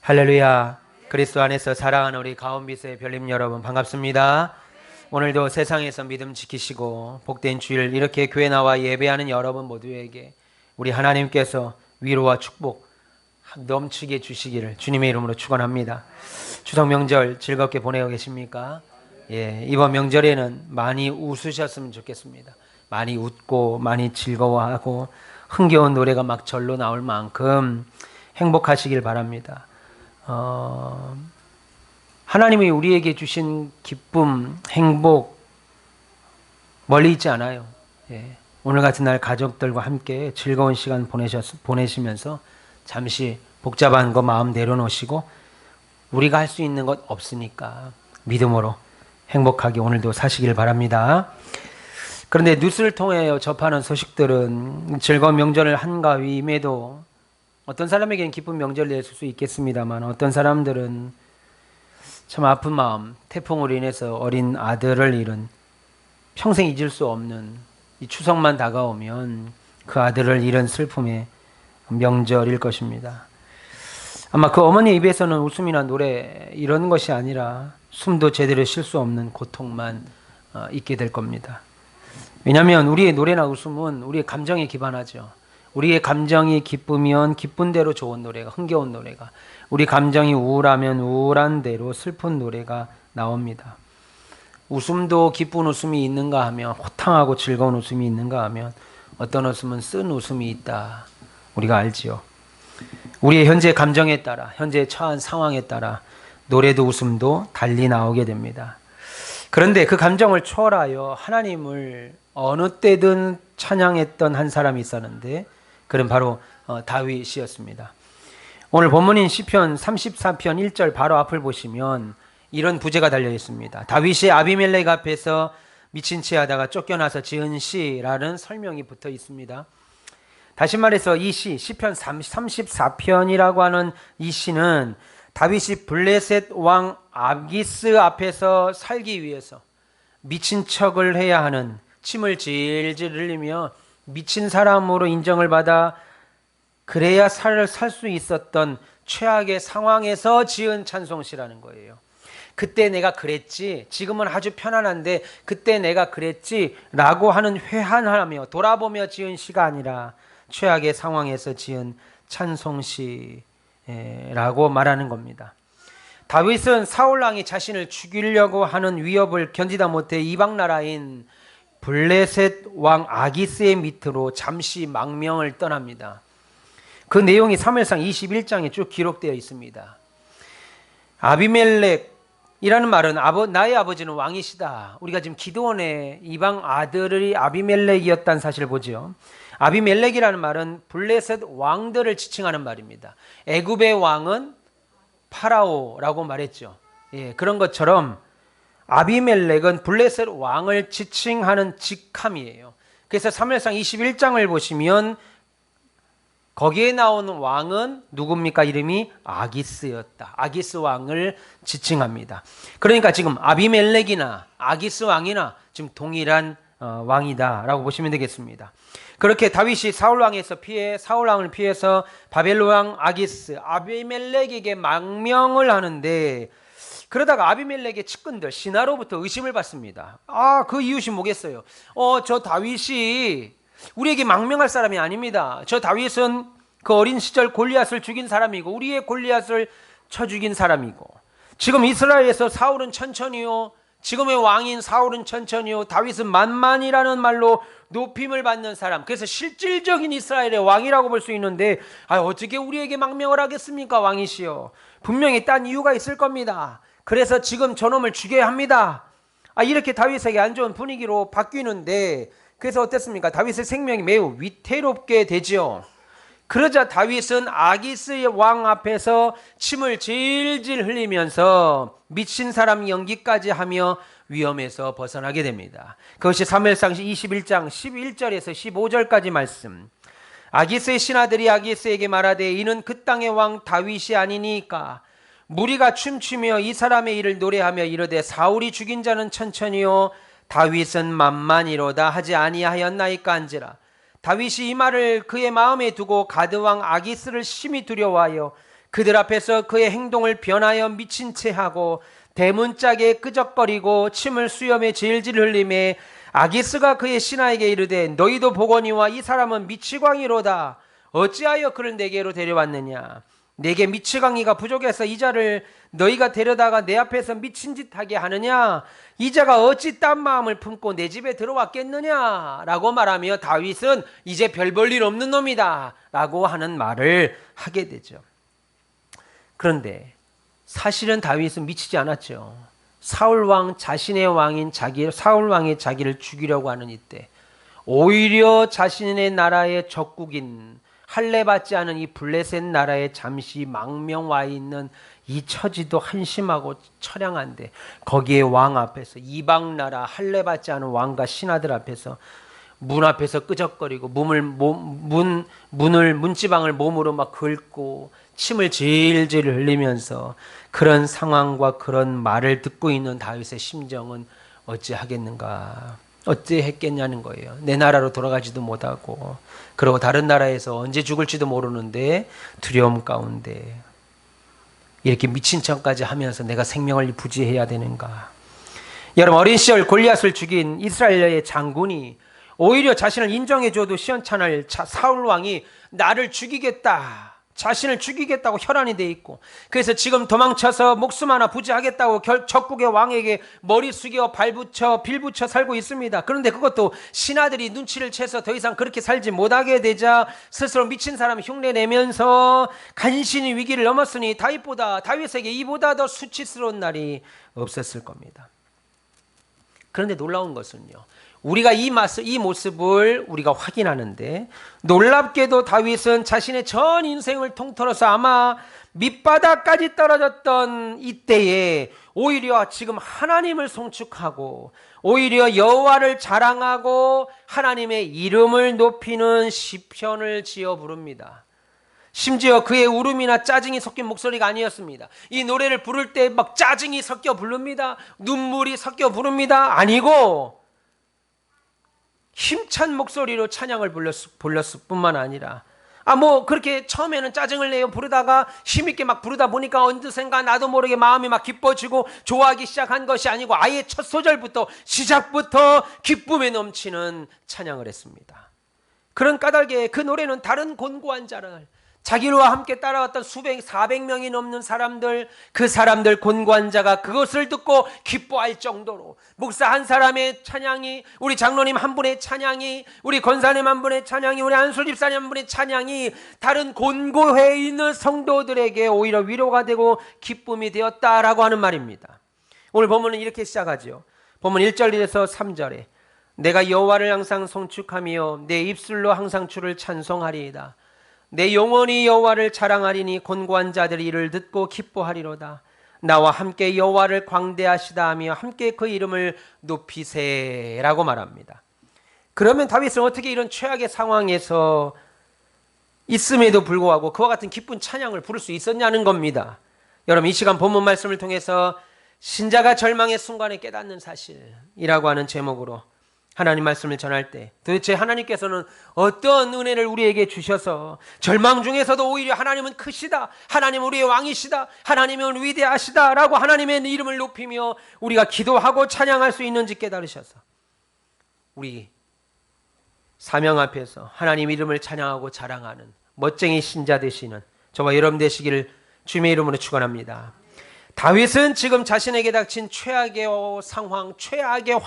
할렐루야. 그리스도 안에서 사랑하는 우리 가온비스의 별님 여러분 반갑습니다. 오늘도 세상에서 믿음 지키시고 복된 주일 이렇게 교회 나와 예배하는 여러분 모두에게 우리 하나님께서 위로와 축복 넘치게 주시기를 주님의 이름으로 축원합니다. 추석 명절 즐겁게 보내고 계십니까? 이번 명절에는 많이 웃으셨으면 좋겠습니다. 많이 웃고 많이 즐거워하고 흥겨운 노래가 막 절로 나올 만큼 행복하시길 바랍니다. 하나님이 우리에게 주신 기쁨, 행복 멀리 있지 않아요. 오늘 같은 날 가족들과 함께 즐거운 시간 보내시면서 잠시 복잡한 거 마음 내려놓으시고 우리가 할 수 있는 것 없으니까 믿음으로 행복하게 오늘도 사시길 바랍니다. 그런데 뉴스를 통해 접하는 소식들은 즐거운 명절을 한가위임에도 어떤 사람에게는 기쁜 명절이 됐을 수 있겠습니다만 어떤 사람들은 참 아픈 마음, 태풍으로 인해서 어린 아들을 잃은 평생 잊을 수 없는 이 추석만 다가오면 그 아들을 잃은 슬픔의 명절일 것입니다. 아마 그 어머니 입에서는 웃음이나 노래 이런 것이 아니라 숨도 제대로 쉴 수 없는 고통만 있게 될 겁니다. 왜냐하면 우리의 노래나 웃음은 우리의 감정에 기반하죠. 우리의 감정이 기쁘면 기쁜 대로 좋은 노래가, 흥겨운 노래가, 우리 감정이 우울하면 우울한 대로 슬픈 노래가 나옵니다. 웃음도 기쁜 웃음이 있는가 하면, 호탕하고 즐거운 웃음이 있는가 하면 어떤 웃음은 쓴 웃음이 있다. 우리가 알지요. 우리의 현재 감정에 따라, 현재 처한 상황에 따라 노래도 웃음도 달리 나오게 됩니다. 그런데 그 감정을 초월하여 하나님을 어느 때든 찬양했던 한 사람이 있었는데 그는 바로 다윗이었습니다. 오늘 본문인 시편 34편 1절 바로 앞을 보시면 이런 부제가 달려 있습니다. 다윗이 아비멜렉 앞에서 미친 채 하다가 쫓겨나서 지은 시라는 설명이 붙어 있습니다. 다시 말해서 이 시, 시편 34편이라고 하는 이 시는 다윗이 블레셋 왕 아기스 앞에서 살기 위해서 미친 척을 해야 하는, 침을 질질 흘리며 미친 사람으로 인정을 받아 그래야 살 수 있었던 최악의 상황에서 지은 찬송시라는 거예요. 그때 내가 그랬지, 지금은 아주 편안한데 그때 내가 그랬지 라고 하는 회한하며 돌아보며 지은 시가 아니라 최악의 상황에서 지은 찬송시라고 말하는 겁니다. 다윗은 사울왕이 자신을 죽이려고 하는 위협을 견디다 못해 이방 나라인 블레셋 왕 아기스의 밑으로 잠시 망명을 떠납니다. 그 내용이 사무엘상 21장에 쭉 기록되어 있습니다. 아비멜렉이라는 말은 나의 아버지는 왕이시다. 우리가 지금 기드온의 이방 아들이 아비멜렉이었다는 사실을 보죠. 아비멜렉이라는 말은 블레셋 왕들을 지칭하는 말입니다. 애굽의 왕은 파라오라고 말했죠. 그런 것처럼 아비멜렉은 블레셋 왕을 지칭하는 직함이에요. 그래서 사무엘상 21장을 보시면 거기에 나온 왕은 누굽니까? 이름이 아기스였다. 아기스 왕을 지칭합니다. 그러니까 지금 아비멜렉이나 아기스 왕이나 지금 동일한 왕이다라고 보시면 되겠습니다. 그렇게 다윗이 사울왕을 피해서 바벨론 왕 아기스, 아비멜렉에게 망명을 하는데 그러다가 아비멜렉의 측근들 신하로부터 의심을 받습니다. 그 이유는 뭐겠어요? 저 다윗이 우리에게 망명할 사람이 아닙니다. 저 다윗은 그 어린 시절 골리앗을 죽인 사람이고 우리의 골리앗을 쳐 죽인 사람이고 지금 이스라엘에서 사울은 천천히요, 지금의 왕인 사울은 천천히요, 다윗은 만만이라는 말로 높임을 받는 사람, 그래서 실질적인 이스라엘의 왕이라고 볼 수 있는데 어떻게 우리에게 망명을 하겠습니까? 왕이시여. 분명히 딴 이유가 있을 겁니다. 그래서 지금 저놈을 죽여야 합니다. 이렇게 다윗에게 안 좋은 분위기로 바뀌는데 그래서 어땠습니까? 다윗의 생명이 매우 위태롭게 되죠. 그러자 다윗은 아기스의 왕 앞에서 침을 질질 흘리면서 미친 사람 연기까지 하며 위험에서 벗어나게 됩니다. 그것이 사무엘상 21장 11절에서 15절까지 말씀. 아기스의 신하들이 아기스에게 말하되 이는 그 땅의 왕 다윗이 아니니까 무리가 춤추며 이 사람의 일을 노래하며 이르되 사울이 죽인 자는 천천히요 다윗은 만만이로다 하지 아니하였나이까 한지라. 다윗이 이 말을 그의 마음에 두고 가드왕 아기스를 심히 두려워하여 그들 앞에서 그의 행동을 변하여 미친 채 하고 대문짝에 끄적거리고 침을 수염에 질질 흘리매 아기스가 그의 신하에게 이르되 너희도 보거니와 이 사람은 미치광이로다. 어찌하여 그를 내게로 데려왔느냐. 내게 미치광이가 부족해서 이 자를 너희가 데려다가 내 앞에서 미친 짓 하게 하느냐. 이 자가 어찌 딴 마음을 품고 내 집에 들어왔겠느냐 라고 말하며 다윗은 이제 별 볼 일 없는 놈이다 라고 하는 말을 하게 되죠. 그런데 사실은 다윗은 미치지 않았죠. 사울 왕 자신의 왕인 사울 왕이 자기를 죽이려고 하는 이때 오히려 자신의 나라의 적국인 할례받지 않은 이 블레셋 나라에 잠시 망명 와 있는 이 처지도 한심하고 처량한데 거기에 왕 앞에서 이방 나라 할례받지 않은 왕과 신하들 앞에서 문 앞에서 끄적거리고 문지방을 몸으로 막 긁고 침을 질질 흘리면서 그런 상황과 그런 말을 듣고 있는 다윗의 심정은 어찌하겠는가, 어찌했겠냐는 거예요. 내 나라로 돌아가지도 못하고 그리고 다른 나라에서 언제 죽을지도 모르는데 두려움 가운데 이렇게 미친 척까지 하면서 내가 생명을 부지해야 되는가. 여러분, 어린 시절 골리앗을 죽인 이스라엘의 장군이 오히려 자신을 인정해줘도 시원찮을 사울 왕이 나를 죽이겠다, 자신을 죽이겠다고 혈안이 돼 있고 그래서 지금 도망쳐서 목숨 하나 부지하겠다고 적국의 왕에게 머리 숙여 빌붙여 살고 있습니다. 그런데 그것도 신하들이 눈치를 채서 더 이상 그렇게 살지 못하게 되자 스스로 미친 사람 흉내내면서 간신히 위기를 넘었으니 다윗에게 이보다 더 수치스러운 날이 없었을 겁니다. 그런데 놀라운 것은요, 우리가 이 모습을 우리가 확인하는데 놀랍게도 다윗은 자신의 전 인생을 통틀어서 아마 밑바닥까지 떨어졌던 이때에 오히려 지금 하나님을 송축하고 오히려 여호와를 자랑하고 하나님의 이름을 높이는 시편을 지어 부릅니다. 심지어 그의 울음이나 짜증이 섞인 목소리가 아니었습니다. 이 노래를 부를 때 막 짜증이 섞여 부릅니다. 눈물이 섞여 부릅니다. 아니고 힘찬 목소리로 찬양을 불렀을 뿐만 아니라 그렇게 처음에는 짜증을 내어 부르다가 힘있게 막 부르다 보니까 어느샌가 나도 모르게 마음이 막 기뻐지고 좋아하기 시작한 것이 아니고 아예 첫 소절부터 시작부터 기쁨에 넘치는 찬양을 했습니다. 그런 까닭에 그 노래는 다른 곤고한 자를 자기와 함께 따라왔던 400명이 넘는 사람들, 그 사람들 곤고한 자가 그것을 듣고 기뻐할 정도로 목사 한 사람의 찬양이, 우리 장로님 한 분의 찬양이, 우리 권사님 한 분의 찬양이, 우리 안수 집사님 한 분의 찬양이 다른 곤고해 있는 성도들에게 오히려 위로가 되고 기쁨이 되었다라고 하는 말입니다. 오늘 본문은 이렇게 시작하죠. 본문 1절에서 3절에 내가 여호와를 항상 송축하며 내 입술로 항상 주를 찬송하리이다. 내 영혼이 여호와를 자랑하리니 곤고한 자들이 이를 듣고 기뻐하리로다. 나와 함께 여호와를 광대하시다 하며 함께 그 이름을 높이세라고 말합니다. 그러면 다윗은 어떻게 이런 최악의 상황에서 있음에도 불구하고 그와 같은 기쁜 찬양을 부를 수 있었냐는 겁니다. 여러분, 이 시간 본문 말씀을 통해서 신자가 절망의 순간에 깨닫는 사실이라고 하는 제목으로 하나님 말씀을 전할 때 도대체 하나님께서는 어떤 은혜를 우리에게 주셔서 절망 중에서도 오히려 하나님은 크시다, 하나님은 우리의 왕이시다, 하나님은 위대하시다 라고 하나님의 이름을 높이며 우리가 기도하고 찬양할 수 있는지 깨달으셔서 우리 사명 앞에서 하나님 이름을 찬양하고 자랑하는 멋쟁이 신자 되시는 저와 여러분 되시기를 주님의 이름으로 축원합니다. 다윗은 지금 자신에게 닥친 최악의 상황, 최악의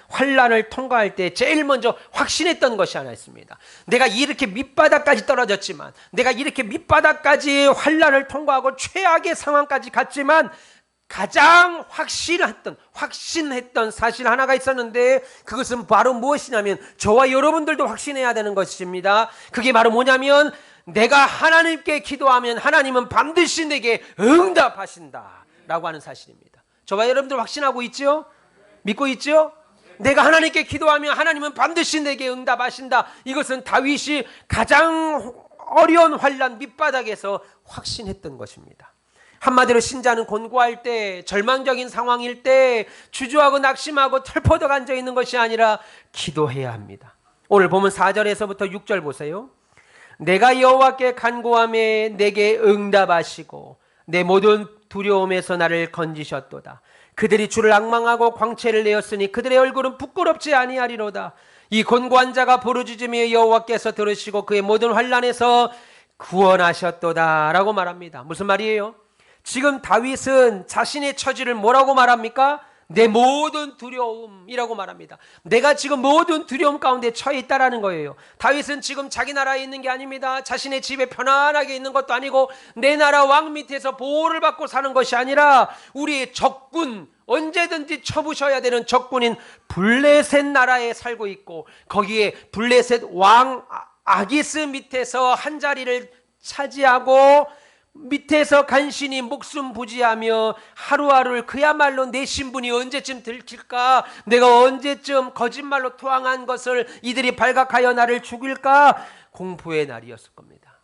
환란을 통과할 때 제일 먼저 확신했던 것이 하나 있습니다. 내가 이렇게 밑바닥까지 떨어졌지만, 내가 이렇게 밑바닥까지 환란을 통과하고 최악의 상황까지 갔지만 가장 확신했던 사실 하나가 있었는데 그것은 바로 무엇이냐면 저와 여러분들도 확신해야 되는 것입니다. 그게 바로 뭐냐면 내가 하나님께 기도하면 하나님은 반드시 내게 응답하신다 라고 하는 사실입니다. 저와 여러분들 확신하고 있죠? 믿고 있죠? 내가 하나님께 기도하면 하나님은 반드시 내게 응답하신다. 이것은 다윗이 가장 어려운 환난 밑바닥에서 확신했던 것입니다. 한마디로 신자는 곤고할 때, 절망적인 상황일 때 주저하고 낙심하고 털퍼덕 앉아있는 것이 아니라 기도해야 합니다. 오늘 보면 4절에서부터 6절 보세요. 내가 여호와께 간구하매 내게 응답하시고 내 모든 두려움에서 나를 건지셨도다. 그들이 주를 앙망하고 광채를 내었으니 그들의 얼굴은 부끄럽지 아니하리로다. 이 곤고한 자가 부르짖으며 여호와께서 들으시고 그의 모든 환난에서 구원하셨도다 라고 말합니다. 무슨 말이에요? 지금 다윗은 자신의 처지를 뭐라고 말합니까? 내 모든 두려움이라고 말합니다. 내가 지금 모든 두려움 가운데 처해 있다라는 거예요. 다윗은 지금 자기 나라에 있는 게 아닙니다. 자신의 집에 편안하게 있는 것도 아니고 내 나라 왕 밑에서 보호를 받고 사는 것이 아니라 우리의 적군, 언제든지 쳐부셔야 되는 적군인 블레셋 나라에 살고 있고 거기에 블레셋 왕 아기스 밑에서 한 자리를 차지하고 밑에서 간신히 목숨 부지하며 하루하루를 그야말로 내 신분이 언제쯤 들킬까, 내가 언제쯤 거짓말로 토항한 것을 이들이 발각하여 나를 죽일까, 공포의 날이었을 겁니다.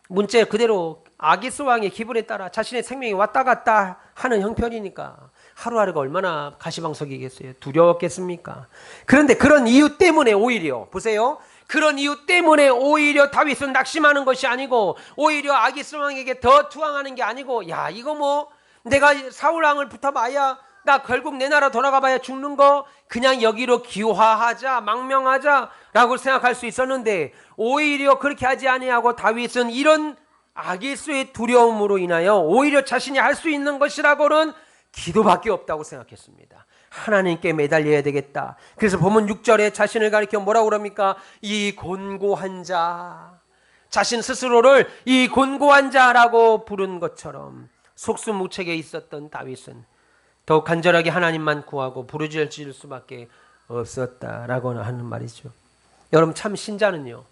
문제 그대로 아기스 왕의 기분에 따라 자신의 생명이 왔다 갔다 하는 형편이니까 하루하루가 얼마나 가시방석이겠어요. 두려웠겠습니까? 그런데 그런 이유 때문에 오히려 보세요, 그런 이유 때문에 오히려 다윗은 낙심하는 것이 아니고 오히려 아기스 왕에게 더 투항하는 게 아니고, 야 이거 뭐 내가 사울 왕을 붙어봐야 나 결국 내 나라 돌아가 봐야 죽는 거, 그냥 여기로 기화하자 망명하자 라고 생각할 수 있었는데 오히려 그렇게 하지 아니하고 다윗은 이런 아기스의 두려움으로 인하여 오히려 자신이 할 수 있는 것이라고는 기도밖에 없다고 생각했습니다. 하나님께 매달려야 되겠다. 그래서 본문 6절에 자신을 가리켜 뭐라고 그럽니까? 이 곤고한 자, 자신 스스로를 이 곤고한 자라고 부른 것처럼 속수무책에 있었던 다윗은 더욱 간절하게 하나님만 구하고 부르짖을 수밖에 없었다라고 하는 말이죠. 여러분, 참 신자는요,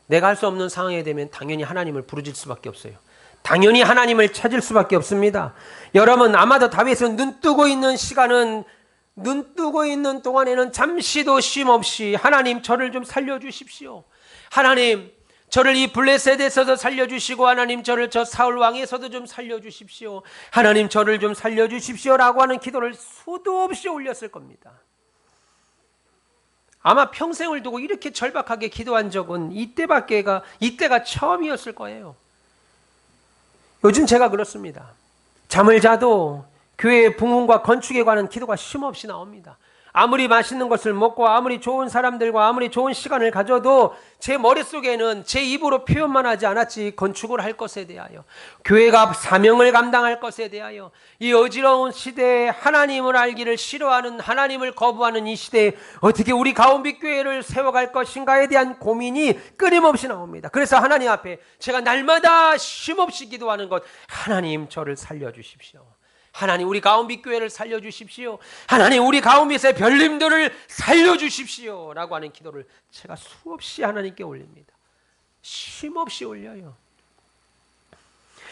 내가 할 수 없는 상황에 되면 당연히 하나님을 부르짖을 수밖에 없어요. 당연히 하나님을 찾을 수밖에 없습니다. 여러분, 아마도 다윗은 눈 뜨고 있는 동안에는 잠시도 쉼 없이 하나님 저를 좀 살려주십시오. 하나님 저를 이 블레셋에서도 살려주시고 하나님 저를 저 사울 왕에서도 좀 살려주십시오. 하나님 저를 좀 살려주십시오 라고 하는 기도를 수도 없이 올렸을 겁니다. 아마 평생을 두고 이렇게 절박하게 기도한 적은 이때가 처음이었을 거예요. 요즘 제가 그렇습니다. 잠을 자도 교회의 부흥과 건축에 관한 기도가 쉼없이 나옵니다. 아무리 맛있는 것을 먹고 아무리 좋은 사람들과 아무리 좋은 시간을 가져도 제 머릿속에는 제 입으로 표현만 하지 않았지 건축을 할 것에 대하여, 교회가 사명을 감당할 것에 대하여, 이 어지러운 시대에 하나님을 알기를 싫어하는, 하나님을 거부하는 이 시대에 어떻게 우리 가온빛 교회를 세워갈 것인가에 대한 고민이 끊임없이 나옵니다. 그래서 하나님 앞에 제가 날마다 쉼없이 기도하는 것, 하나님 저를 살려주십시오. 하나님 우리 가온빛 교회를 살려주십시오. 하나님 우리 가온빛의 별님들을 살려주십시오 라고 하는 기도를 제가 수없이 하나님께 올립니다. 쉼없이 올려요.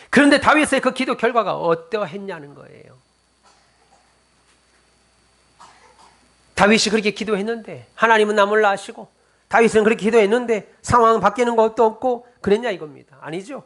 그런데 다윗의 그 기도 결과가 어떠했냐는 거예요. 다윗이 그렇게 기도했는데 하나님은 나 몰라 하시고, 다윗은 그렇게 기도했는데 상황은 바뀌는 것도 없고 그랬냐 이겁니다. 아니죠.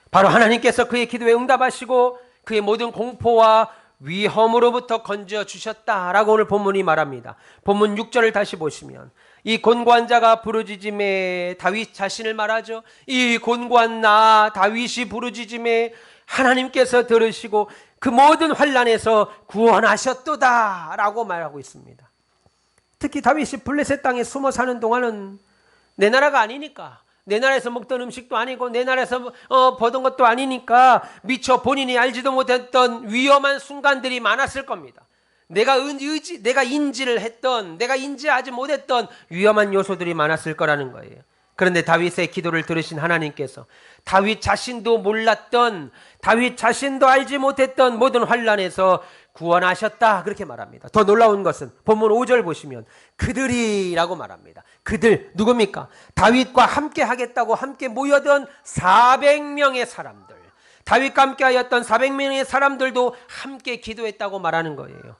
바로 하나님께서 그의 기도에 응답하시고 그의 모든 공포와 위험으로부터 건져주셨다라고 오늘 본문이 말합니다. 본문 6절을 다시 보시면 이 곤고한 자가 부르짖음에, 다윗 자신을 말하죠. 이 곤고한 나 다윗이 부르짖음에 하나님께서 들으시고 그 모든 환난에서 구원하셨도다 라고 말하고 있습니다. 특히 다윗이 블레셋 땅에 숨어 사는 동안은 내 나라가 아니니까, 내 나라에서 먹던 음식도 아니고 내 나라에서 버던 것도 아니니까 미처 본인이 알지도 못했던 위험한 순간들이 많았을 겁니다. 내가 인지를 했던, 내가 인지하지 못했던 위험한 요소들이 많았을 거라는 거예요. 그런데 다윗의 기도를 들으신 하나님께서 다윗 자신도 몰랐던, 다윗 자신도 알지 못했던 모든 환난에서 구원하셨다 그렇게 말합니다. 더 놀라운 것은 본문 5절 보시면 그들이라고 말합니다. 그들 누굽니까? 다윗과 함께 하겠다고 함께 모여든 400명의 사람들, 다윗과 함께 하였던 400명의 사람들도 함께 기도했다고 말하는 거예요.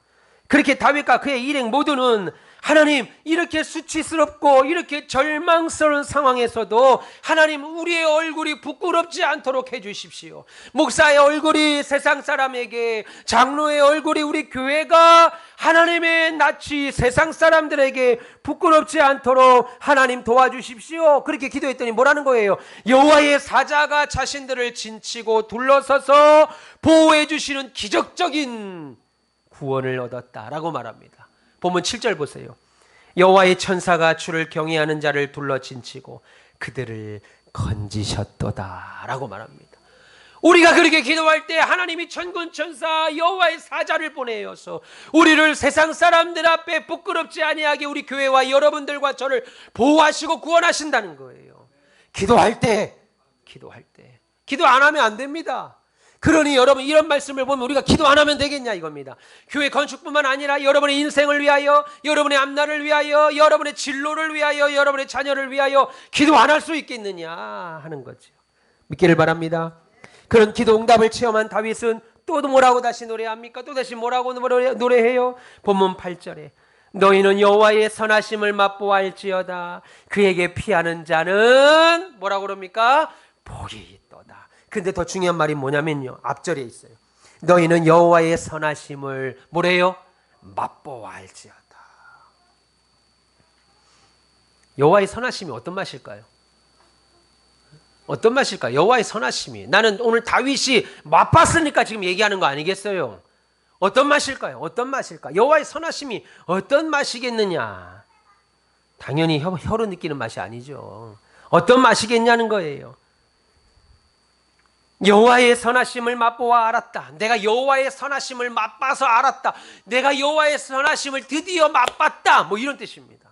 그렇게 다윗과 그의 일행 모두는 하나님, 이렇게 수치스럽고 이렇게 절망스러운 상황에서도 하나님, 우리의 얼굴이 부끄럽지 않도록 해주십시오. 목사의 얼굴이 세상 사람에게, 장로의 얼굴이 우리 교회가 하나님의 낯이 세상 사람들에게 부끄럽지 않도록 하나님 도와주십시오. 그렇게 기도했더니 뭐라는 거예요? 여호와의 사자가 자신들을 진치고 둘러서서 보호해 주시는 기적적인 구원을 얻었다라고 말합니다. 본문 7절 보세요. 여호와의 천사가 주를 경외하는 자를 둘러 진치고 그들을 건지셨도다 라고 말합니다. 우리가 그렇게 기도할 때 하나님이 천군 천사 여호와의 사자를 보내어서 우리를 세상 사람들 앞에 부끄럽지 아니하게 우리 교회와 여러분들과 저를 보호하시고 구원하신다는 거예요. 기도할 때 기도 안 하면 안 됩니다. 그러니 여러분, 이런 말씀을 보면 우리가 기도 안 하면 되겠냐 이겁니다. 교회 건축뿐만 아니라 여러분의 인생을 위하여, 여러분의 앞날을 위하여, 여러분의 진로를 위하여, 여러분의 자녀를 위하여 기도 안 할 수 있겠느냐 하는 거죠. 믿기를 바랍니다. 그런 기도 응답을 체험한 다윗은 또 뭐라고 다시 노래합니까? 또 다시 뭐라고 노래해요? 본문 8절에 너희는 여호와의 선하심을 맛보아할지어다. 그에게 피하는 자는 뭐라고 그럽니까? 복이 있도다. 근데 더 중요한 말이 뭐냐면요, 앞절에 있어요. 너희는 여호와의 선하심을 뭐래요? 맛보아할지어다. 여호와의 선하심이 어떤 맛일까요? 어떤 맛일까요? 여호와의 선하심이. 나는 오늘 다윗이 맛봤으니까 지금 얘기하는 거 아니겠어요? 어떤 맛일까요? 어떤 맛일까? 여호와의 선하심이 어떤 맛이겠느냐? 당연히 혀로 느끼는 맛이 아니죠. 어떤 맛이겠냐는 거예요. 여호와의 선하심을 맛보아 알았다. 내가 여호와의 선하심을 맛봐서 알았다. 내가 여호와의 선하심을 드디어 맛봤다. 뭐 이런 뜻입니다.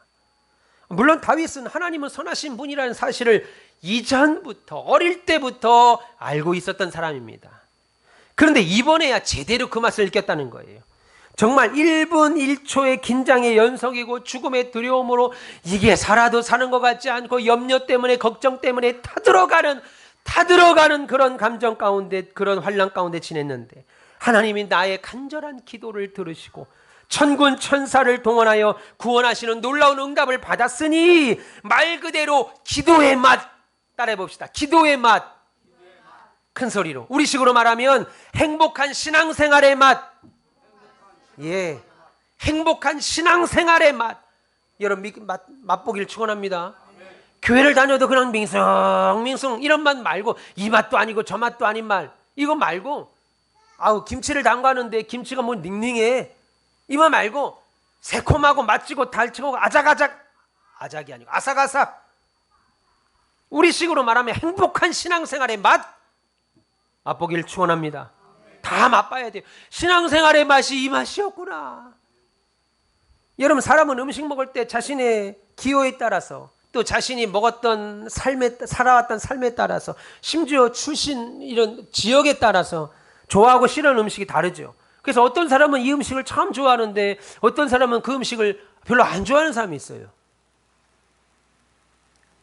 물론 다윗은 하나님은 선하신 분이라는 사실을 이전부터, 어릴 때부터 알고 있었던 사람입니다. 그런데 이번에야 제대로 그 맛을 느꼈다는 거예요. 정말 1분 1초의 긴장의 연속이고 죽음의 두려움으로 이게 살아도 사는 것 같지 않고 염려 때문에, 걱정 때문에 타들어가는 그런 감정 가운데, 그런 환난 가운데 지냈는데 하나님이 나의 간절한 기도를 들으시고 천군 천사를 동원하여 구원하시는 놀라운 응답을 받았으니 말 그대로 기도의 맛, 따라해 봅시다. 기도의 맛. 큰 소리로, 우리식으로 말하면 행복한 신앙생활의 맛. 예, 행복한 신앙생활의 맛. 여러분 맛보기를 축원합니다. 교회를 다녀도 그냥 밍숭밍숭 이런 맛 말고, 이 맛도 아니고 저 맛도 아닌 말, 이거 말고, 김치를 담가는데 김치가 뭐 닝닝해, 이 맛 말고 새콤하고 맛지고 달치고 아작이 아니고 아삭아삭, 우리식으로 말하면 행복한 신앙생활의 맛, 맛보기를 축원합니다. 다 맛봐야 돼요. 신앙생활의 맛이 이 맛이었구나. 여러분, 사람은 음식 먹을 때 자신의 기호에 따라서, 또 자신이 먹었던 살아왔던 삶에 따라서, 심지어 출신 이런 지역에 따라서 좋아하고 싫어하는 음식이 다르죠. 그래서 어떤 사람은 이 음식을 참 좋아하는데 어떤 사람은 그 음식을 별로 안 좋아하는 사람이 있어요.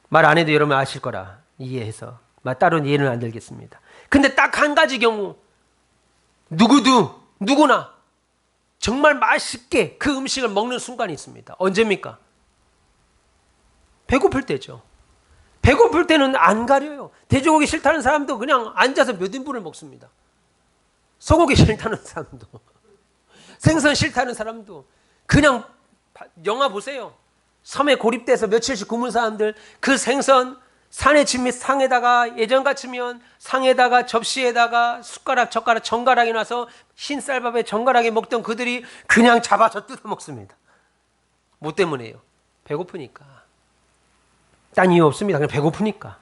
말 안 해도 여러분 아실 거라 이해해서 따로 이해는 안 들겠습니다. 근데 딱 한 가지 경우, 누구나 정말 맛있게 그 음식을 먹는 순간이 있습니다. 언제입니까? 배고플 때죠. 배고플 때는 안 가려요. 돼지고기 싫다는 사람도 그냥 앉아서 몇 인분을 먹습니다. 소고기 싫다는 사람도, 생선 싫다는 사람도 그냥, 영화 보세요. 섬에 고립돼서 며칠씩 굶은 사람들, 그 생선 산의 진미 상에다가, 예전 같으면 상에다가 접시에다가 숟가락 젓가락 정가락이 나서 흰쌀밥에 정가락에 먹던 그들이 그냥 잡아서 뜯어 먹습니다. 뭐 때문에요? 배고프니까. 딴 이유 없습니다. 그냥 배고프니까.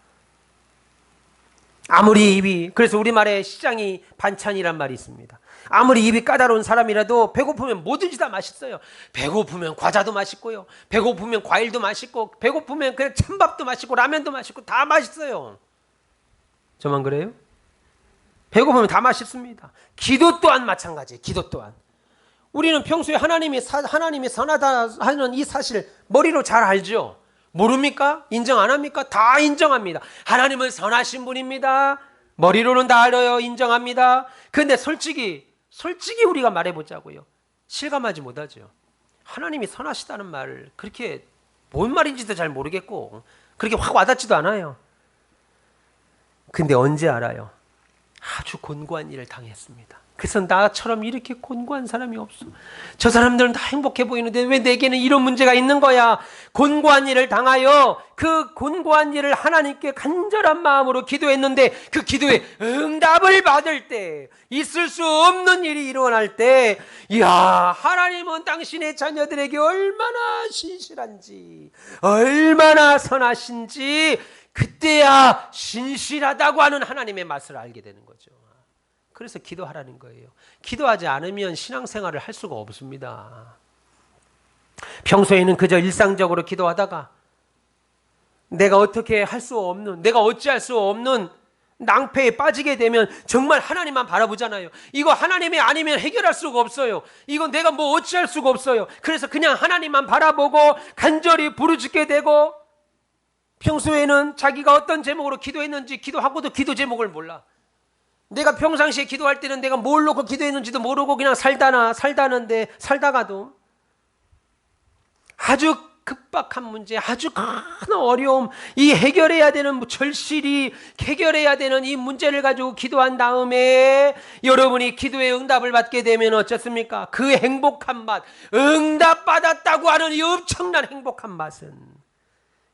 아무리 입이, 그래서 우리말에 시장이 반찬이란 말이 있습니다. 아무리 입이 까다로운 사람이라도 배고프면 뭐든지 다 맛있어요. 배고프면 과자도 맛있고요, 배고프면 과일도 맛있고, 배고프면 그냥 찬밥도 맛있고 라면도 맛있고 다 맛있어요. 저만 그래요? 배고프면 다 맛있습니다. 기도 또한 마찬가지예요. 기도 또한 우리는 평소에 하나님이 선하다 하는 이 사실 머리로 잘 알죠. 모릅니까? 인정 안 합니까? 다 인정합니다. 하나님은 선하신 분입니다. 머리로는 다 알아요. 인정합니다. 그런데 솔직히 우리가 말해보자고요. 실감하지 못하죠. 하나님이 선하시다는 말을 그렇게 뭔 말인지도 잘 모르겠고 그렇게 확 와닿지도 않아요. 근데 언제 알아요? 아주 곤고한 일을 당했습니다. 그래서 나처럼 이렇게 곤고한 사람이 없어. 저 사람들은 다 행복해 보이는데 왜 내게는 이런 문제가 있는 거야? 곤고한 일을 당하여 그 곤고한 일을 하나님께 간절한 마음으로 기도했는데 그 기도에 응답을 받을 때, 있을 수 없는 일이 일어날 때, 이야, 하나님은 당신의 자녀들에게 얼마나 신실한지, 얼마나 선하신지, 그때야 신실하다고 하는 하나님의 맛을 알게 되는 거죠. 그래서 기도하라는 거예요. 기도하지 않으면 신앙생활을 할 수가 없습니다. 평소에는 그저 일상적으로 기도하다가 내가 어떻게 할 수 없는, 내가 어찌할 수 없는 낭패에 빠지게 되면 정말 하나님만 바라보잖아요. 이거 하나님이 아니면 해결할 수가 없어요. 이건 내가 뭐 어찌할 수가 없어요. 그래서 그냥 하나님만 바라보고 간절히 부르짖게 되고, 평소에는 자기가 어떤 제목으로 기도했는지 기도하고도 기도 제목을 몰라. 내가 평상시에 기도할 때는 내가 뭘 놓고 기도했는지도 모르고 그냥 살다가도 아주 급박한 문제, 아주 큰 어려움, 이 해결해야 되는 절실히 해결해야 되는 이 문제를 가지고 기도한 다음에 여러분이 기도의 응답을 받게 되면 어쩌습니까? 그 행복한 맛, 응답받았다고 하는 이 엄청난 행복한 맛은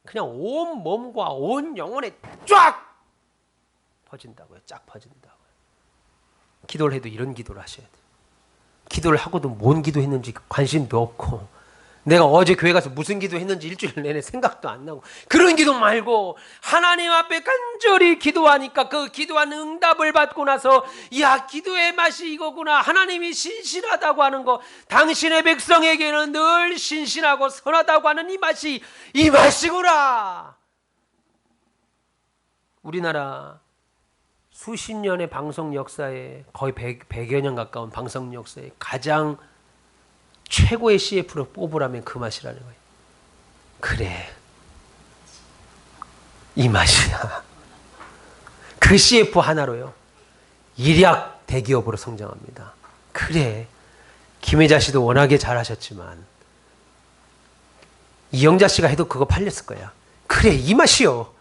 그냥 온 몸과 온 영혼에 쫙 퍼진다고요. 쫙 퍼진다고요. 기도를 해도 이런 기도를 하셔야 돼요. 기도를 하고도 뭔 기도했는지 관심도 없고, 내가 어제 교회 가서 무슨 기도했는지 일주일 내내 생각도 안 나고, 그런 기도 말고 하나님 앞에 간절히 기도하니까 그 기도한 응답을 받고 나서, 야, 기도의 맛이 이거구나. 하나님이 신실하다고 하는 거, 당신의 백성에게는 늘 신실하고 선하다고 하는 이 맛이구나. 우리나라 수십 년의 방송 역사에, 거의 100여 년 가까운 방송 역사에 가장 최고의 CF로 뽑으라면 그 맛이라는 거예요. 그래, 이 맛이야. 그 CF 하나로요, 일약 대기업으로 성장합니다. 그래, 김혜자 씨도 워낙에 잘하셨지만 이영자 씨가 해도 그거 팔렸을 거야. 그래, 이 맛이요.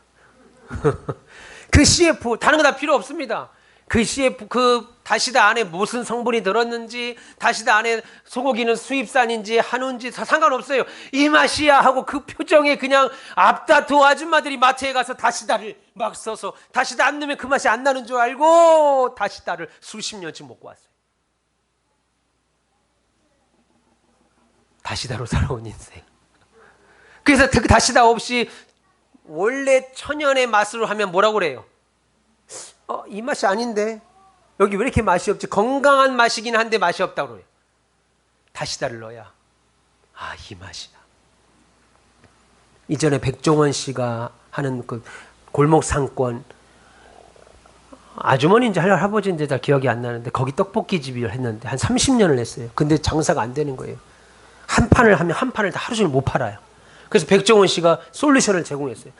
그 CF 다른 거 다 필요 없습니다. 그 CF 그 다시다 안에 무슨 성분이 들었는지, 다시다 안에 소고기는 수입산인지 한우인지 상관없어요. 이 맛이야 하고 그 표정에 그냥 앞다투 아줌마들이 마트에 가서 다시다를 막 써서 다시다 안 넣으면 그 맛이 안 나는 줄 알고 다시다를 수십 년씩 먹고 왔어요. 다시다로 살아온 인생. 그래서 그 다시다 없이 원래 천연의 맛으로 하면 뭐라고 그래요? 이 맛이 아닌데, 여기 왜 이렇게 맛이 없지? 건강한 맛이긴 한데 맛이 없다고 그래요. 다시다를 넣어야 이 맛이야. 이전에 백종원 씨가 하는 그 골목 상권, 아주머니인지 할아버지인지 잘 기억이 안 나는데 거기 떡볶이 집을 했는데 한 30년을 했어요. 근데 장사가 안 되는 거예요. 한 판을 하면 한 판을 다 하루 종일 못 팔아요. 그래서 백종원 씨가 솔루션을 제공했어요.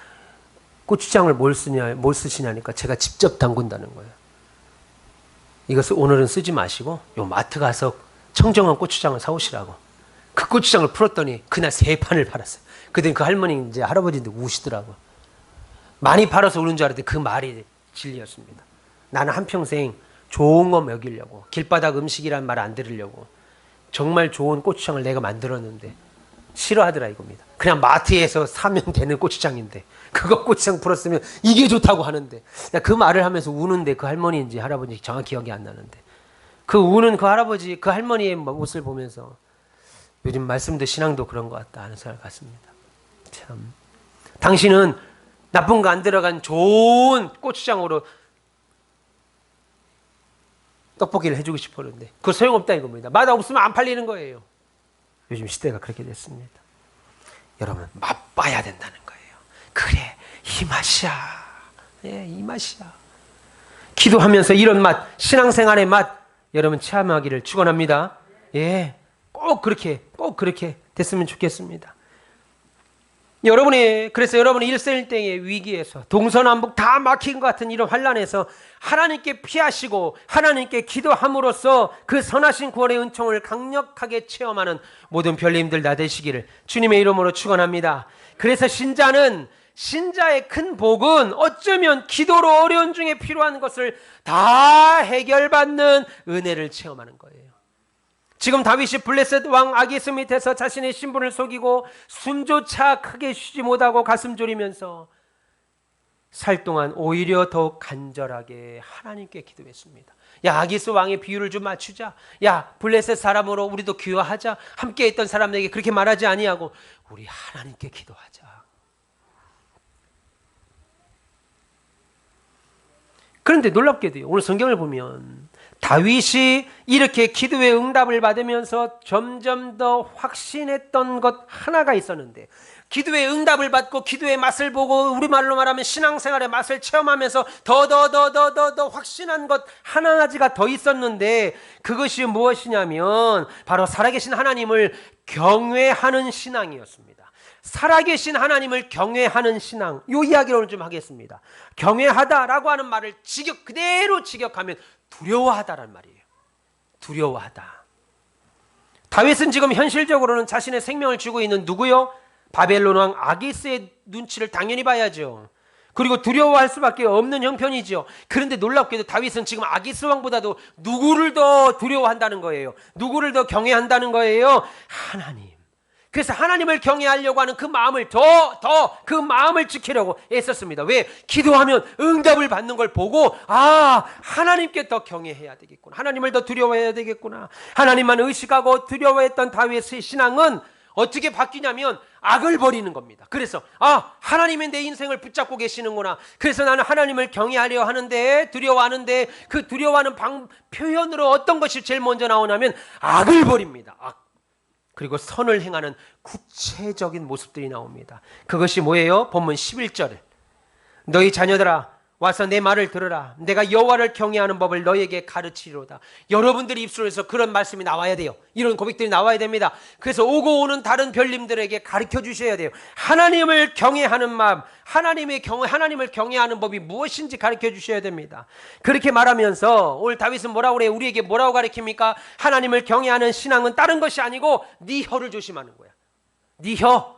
고추장을 뭘 쓰시냐니까 제가 직접 담근다는 거예요. 이것을 오늘은 쓰지 마시고 요 마트 가서 청정한 고추장을 사오시라고. 그 고추장을 풀었더니 그날 3판을 팔았어요. 그때 그 할머니 이제 할아버지인데 우시더라고. 많이 팔아서 우는 줄 알았는데 그 말이 진리였습니다. 나는 한평생 좋은 거 먹이려고, 길바닥 음식이란 말 안 들으려고 정말 좋은 고추장을 내가 만들었는데 싫어하더라 이겁니다. 그냥 마트에서 사면 되는 고추장인데 그거 고추장 풀었으면 이게 좋다고 하는데, 그 말을 하면서 우는데 그 할머니인지 할아버지인지 정확히 기억이 안 나는데, 그 우는 그 할아버지, 그 할머니의 모습을 보면서 요즘 말씀도 신앙도 그런 것 같다 하는 생각을 갖습니다. 참, 당신은 나쁜 거 안 들어간 좋은 고추장으로 떡볶이를 해주고 싶었는데 그거 소용없다 이겁니다. 맛 없으면 안 팔리는 거예요. 요즘 시대가 그렇게 됐습니다. 여러분, 맛봐야 된다는 거예요. 그래, 이 맛이야. 예, 이 맛이야. 기도하면서 이런 맛, 신앙생활의 맛 여러분 체험하기를 축원합니다. 예, 꼭 그렇게 됐으면 좋겠습니다. 그래서 여러분이 일생일대의 위기에서 동서남북 다 막힌 것 같은 이런 환난에서 하나님께 피하시고 하나님께 기도함으로써 그 선하신 구원의 은총을 강력하게 체험하는 모든 별님들 다 되시기를 주님의 이름으로 축원합니다. 그래서 신자의 큰 복은 어쩌면 기도로 어려운 중에 필요한 것을 다 해결받는 은혜를 체험하는 거예요. 지금 다윗이 블레셋 왕 아기스 밑에서 자신의 신분을 속이고 숨조차 크게 쉬지 못하고 가슴 졸이면서 살 동안 오히려 더욱 간절하게 하나님께 기도했습니다. 야, 아기스 왕의 비율을 좀 맞추자. 야, 블레셋 사람으로 우리도 귀화하자. 함께 있던 사람에게 그렇게 말하지 아니하고 우리 하나님께 기도하자. 그런데 놀랍게도요, 오늘 성경을 보면 다윗이 이렇게 기도의 응답을 받으면서 점점 더 확신했던 것 하나가 있었는데, 기도의 응답을 받고 기도의 맛을 보고 우리말로 말하면 신앙생활의 맛을 체험하면서 더 확신한 것 하나 가지가 더 있었는데, 그것이 무엇이냐면 바로 살아계신 하나님을 경외하는 신앙이었습니다. 살아계신 하나님을 경외하는 신앙, 이 이야기를 오늘 좀 하겠습니다. 경외하다라고 하는 말을 그대로 직역하면 두려워하다란 말이에요. 두려워하다. 다윗은 지금 현실적으로는 자신의 생명을 쥐고 있는 누구요? 바벨론 왕 아기스의 눈치를 당연히 봐야죠. 그리고 두려워할 수밖에 없는 형편이죠. 그런데 놀랍게도 다윗은 지금 아기스 왕보다도 누구를 더 두려워한다는 거예요? 누구를 더 경외한다는 거예요? 하나님. 그래서 하나님을 경외하려고 하는 그 마음을 그 마음을 지키려고 애썼습니다. 왜? 기도하면 응답을 받는 걸 보고 하나님께 더 경외해야 되겠구나. 하나님을 더 두려워해야 되겠구나. 하나님만 의식하고 두려워했던 다윗의 신앙은 어떻게 바뀌냐면 악을 버리는 겁니다. 그래서 하나님이 내 인생을 붙잡고 계시는구나. 그래서 나는 하나님을 경외하려 하는데, 두려워하는데, 그 두려워하는 표현으로 어떤 것이 제일 먼저 나오냐면 악을 버립니다. 악. 그리고 선을 행하는 구체적인 모습들이 나옵니다. 그것이 뭐예요? 본문 11절. 너희 자녀들아 와서 내 말을 들으라. 내가 여호와를 경외하는 법을 너희에게 가르치리로다. 여러분들의 입술에서 그런 말씀이 나와야 돼요. 이런 고백들이 나와야 됩니다. 그래서 오고 오는 다른 별님들에게 가르쳐 주셔야 돼요. 하나님을 경외하는 마음, 하나님을 경외하는 법이 무엇인지 가르쳐 주셔야 됩니다. 그렇게 말하면서 오늘 다윗은 뭐라고 그래요? 우리에게 뭐라고 가르칩니까? 하나님을 경외하는 신앙은 다른 것이 아니고 네 혀를 조심하는 거야. 네 혀,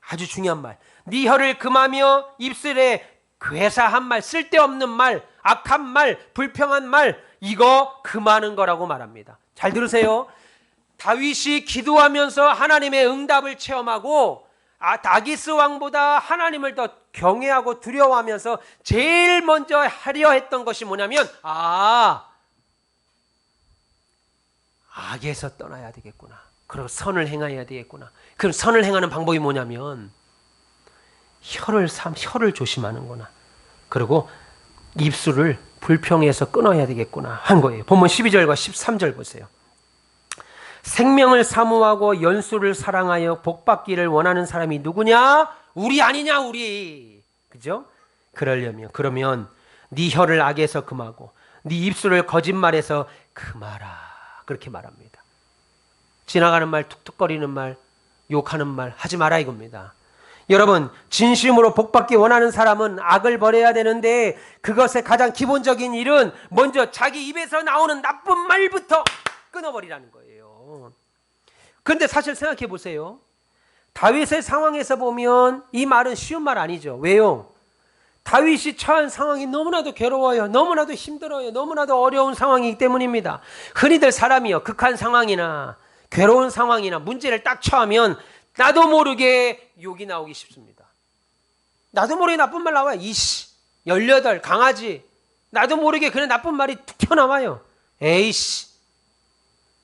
아주 중요한 말. 네 혀를 금하며 입술에 괴사한 말, 쓸데없는 말, 악한 말, 불평한 말, 이거 금하는 거라고 말합니다. 잘 들으세요. 다윗이 기도하면서 하나님의 응답을 체험하고 다기스 왕보다 하나님을 더 경외하고 두려워하면서 제일 먼저 하려 했던 것이 뭐냐면 악에서 떠나야 되겠구나. 그리고 선을 행해야 되겠구나. 그럼 선을 행하는 방법이 뭐냐면 혀를 조심하는구나. 그리고 입술을 불평해서 끊어야 되겠구나 한 거예요. 본문 12절과 13절 보세요. 생명을 사모하고 연수를 사랑하여 복받기를 원하는 사람이 누구냐? 우리 아니냐, 우리. 그죠? 그러면 네 혀를 악에서 금하고 네 입술을 거짓말에서 금하라. 그렇게 말합니다. 지나가는 말, 툭툭거리는 말, 욕하는 말 하지 마라 이겁니다. 여러분, 진심으로 복받기 원하는 사람은 악을 버려야 되는데, 그것의 가장 기본적인 일은 먼저 자기 입에서 나오는 나쁜 말부터 끊어버리라는 거예요. 그런데 사실 생각해 보세요. 다윗의 상황에서 보면 이 말은 쉬운 말 아니죠. 왜요? 다윗이 처한 상황이 너무나도 괴로워요. 너무나도 힘들어요. 너무나도 어려운 상황이기 때문입니다. 흔히들 사람이요, 극한 상황이나 괴로운 상황이나 문제를 딱 처하면 나도 모르게 욕이 나오기 쉽습니다. 나도 모르게 나쁜 말 나와요. 이씨, 18, 강아지. 나도 모르게 그냥 나쁜 말이 툭 튀어나와요. 에이씨,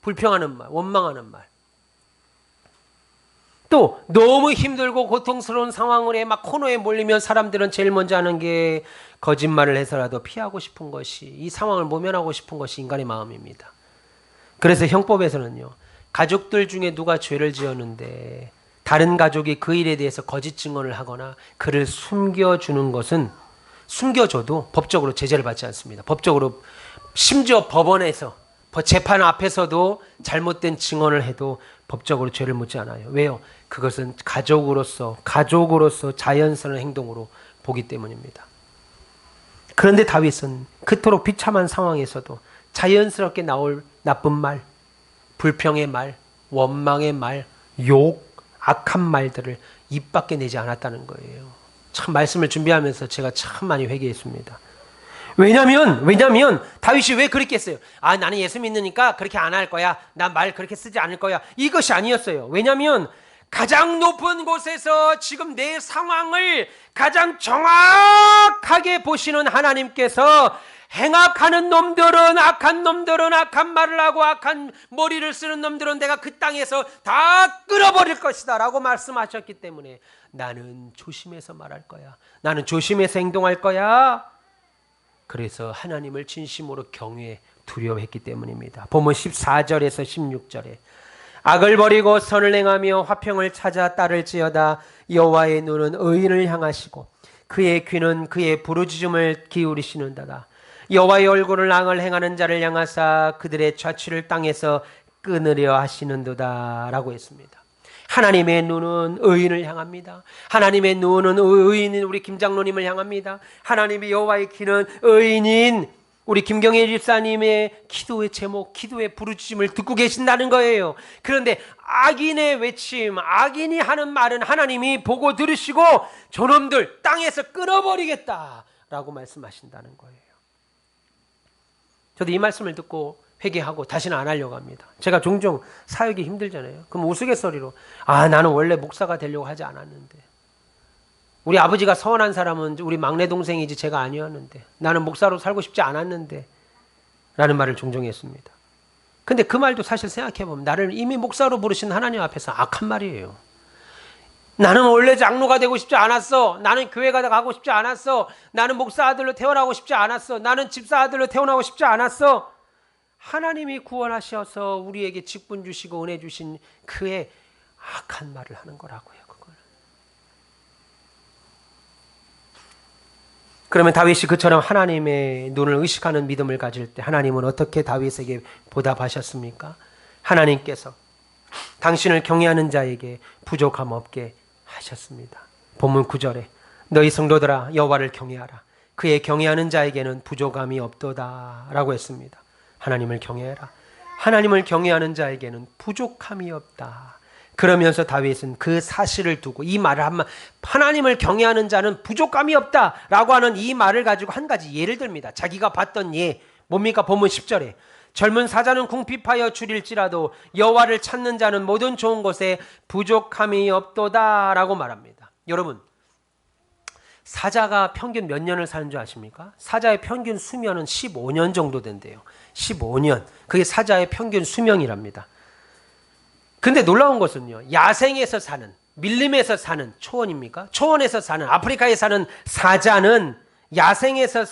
불평하는 말, 원망하는 말. 또 너무 힘들고 고통스러운 상황을 막 코너에 몰리면 사람들은 제일 먼저 하는 게 거짓말을 해서라도 피하고 싶은 것이, 이 상황을 모면하고 싶은 것이 인간의 마음입니다. 그래서 형법에서는요, 가족들 중에 누가 죄를 지었는데 다른 가족이 그 일에 대해서 거짓 증언을 하거나 그를 숨겨주는 것은, 숨겨줘도 법적으로 제재를 받지 않습니다. 법적으로, 심지어 법원에서 재판 앞에서도 잘못된 증언을 해도 법적으로 죄를 묻지 않아요. 왜요? 그것은 가족으로서 자연스러운 행동으로 보기 때문입니다. 그런데 다윗은 그토록 비참한 상황에서도 자연스럽게 나올 나쁜 말, 불평의 말, 원망의 말, 욕, 악한 말들을 입 밖에 내지 않았다는 거예요. 참 말씀을 준비하면서 제가 참 많이 회개했습니다. 왜냐면 다윗이 왜 그랬겠어요? 나는 예수 믿으니까 그렇게 안 할 거야. 난 말 그렇게 쓰지 않을 거야. 이것이 아니었어요. 왜냐면 가장 높은 곳에서 지금 내 상황을 가장 정확하게 보시는 하나님께서 행악하는 놈들은, 악한 놈들은, 악한 말을 하고 악한 머리를 쓰는 놈들은 내가 그 땅에서 다 끌어버릴 것이다 라고 말씀하셨기 때문에 나는 조심해서 말할 거야. 나는 조심해서 행동할 거야. 그래서 하나님을 진심으로 경외 두려워했기 때문입니다. 본문 14절에서 16절에 악을 버리고 선을 행하며 화평을 찾아 따를지어다. 여호와의 눈은 의인을 향하시고 그의 귀는 그의 부르짖음을 기울이시는도다. 여호와의 얼굴을 악을 행하는 자를 향하사 그들의 좌취를 땅에서 끊으려 하시는도다 라고 했습니다. 하나님의 눈은 의인을 향합니다. 하나님의 눈은 의인인 우리 김장로님을 향합니다. 하나님의 여호와의 귀는 의인인 우리 김경애 집사님의 기도의 제목, 기도의 부르짖음을 듣고 계신다는 거예요. 그런데 악인의 외침, 악인이 하는 말은 하나님이 보고 들으시고 저놈들 땅에서 끊어버리겠다라고 말씀하신다는 거예요. 저도 이 말씀을 듣고 회개하고 다시는 안 하려고 합니다. 제가 종종 사역이 힘들잖아요. 그럼 우스갯소리로 나는 원래 목사가 되려고 하지 않았는데, 우리 아버지가 서운한 사람은 우리 막내 동생이지 제가 아니었는데, 나는 목사로 살고 싶지 않았는데 라는 말을 종종 했습니다. 근데 그 말도 사실 생각해보면 나를 이미 목사로 부르신 하나님 앞에서 악한 말이에요. 나는 원래 장로가 되고 싶지 않았어. 나는 교회가 가고 싶지 않았어. 나는 목사 아들로 태어나고 싶지 않았어. 나는 집사 아들로 태어나고 싶지 않았어. 하나님이 구원하셔서 우리에게 직분 주시고 은혜 주신 그의 악한 말을 하는 거라고요. 그거는. 그러면 다윗이 그처럼 하나님의 눈을 의식하는 믿음을 가질 때 하나님은 어떻게 다윗에게 보답하셨습니까? 하나님께서 당신을 경외하는 자에게 부족함 없게 하셨습니다. 본문 9절에 너희 성도들아 여호와를 경외하라. 그의 경외하는 자에게는 부족함이 없도다 라고 했습니다. 하나님을 경외해라. 하나님을 경외하는 자에게는 부족함이 없다. 그러면서 다윗은 그 사실을 두고 이 말을 하나님을 경외하는 자는 부족함이 없다라고 하는 이 말을 가지고 한 가지 예를 듭니다. 자기가 봤던 예, 뭡니까? 본문 10절에 젊은 사자는 궁핍하여 줄일지라도 여호와를 찾는 자는 모든 좋은 것에 부족함이 없도다 라고 말합니다. 여러분, 사자가 평균 몇 년을 사는 줄 아십니까? 사자의 평균 수명은 15년 정도 된대요. 15년. 그게 사자의 평균 수명이랍니다. 근데 놀라운 것은요, 야생에서 사는, 밀림에서 사는, 초원입니까? 초원에서 사는, 아프리카에 사는 사자는, 야생에서